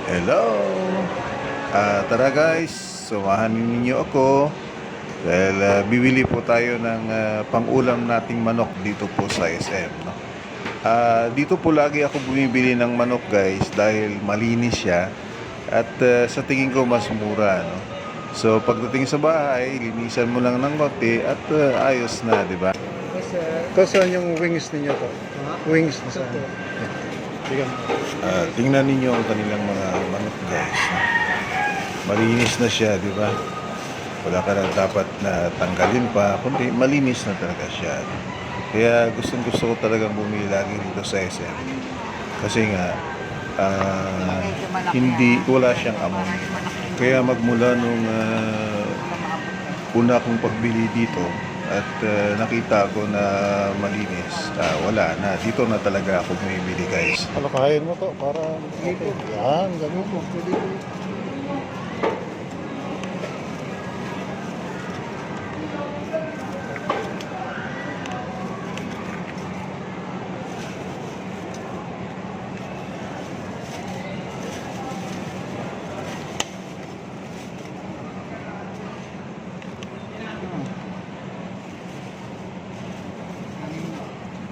Hello! Tara guys, sumahan ninyo ako dahil bibili po tayo ng pang-ulam nating manok dito po sa SM. No? Dito po lagi ako bumibili ng manok guys dahil malinis siya at sa tingin ko mas mura. No? So pagdating sa bahay, linisan mo lang ng konti at ayos na, di ba? Ito saan yung wings ninyo to? Wings na saan? Bigyan mo. Tingnan ninyo ang kanilang mga manok guys. Malinis na siya, di ba? Wala ka na dapat na tanggalin pa, kundi malinis na talaga siya. Kaya gusto ko talagang bumili lagi dito sa SM. Kasi nga, wala siyang amoy. Kaya magmula nung una kong pagbili dito at nakita ko na malinis, wala na. Dito na talaga ako bumibili guys. Palakayin mo to para okay. Yan, ganun mo.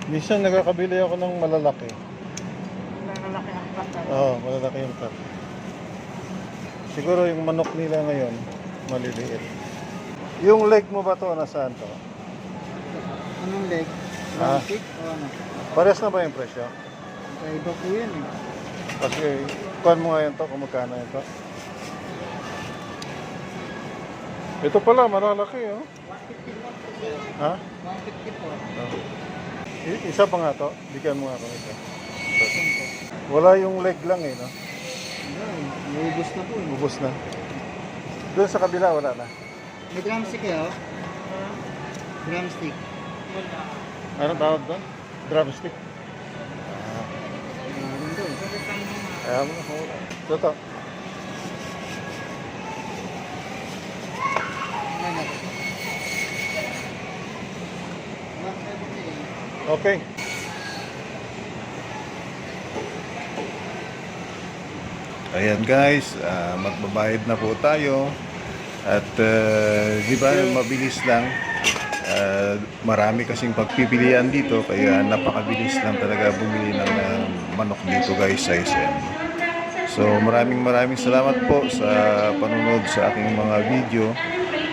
Minsan nagkakabili ako ng malalaki. Malalaki ang pata. Oo, malalaki yung cut. Siguro yung manok nila ngayon, maliliit. Yung leg mo ba to? Nasaan to? Anong leg? Ah. Long stick o ano? Pares na ba yung presyo? Iba po yan eh. Kasi, kuhan mo ngayon to, kung magkano ito. Ito pala, malalaki oh. 150 po sir. Ha? 150 po. Isa pa nga to, bigyan mo nga ako ito. Wala yung leg lang eh, no? Naubos na po eh. Ubus na. Doon sa kabila, wala na. May drumstick kayo? Drumstick. Anong tawag doon? Drumstick. Meron doon. Kaya mo na, wala. Ito. Okay. Ayan guys, magbabayad na po tayo. At di ba mabilis lang. Marami kasing pagpipilian dito kaya napakabilis lang talaga bumili ng manok dito guys sa SM. So maraming salamat po sa panunod sa aking mga video.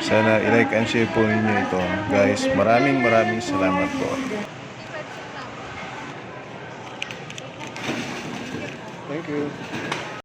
Sana i-like and share po ninyo ito guys. Maraming salamat po. Thank you.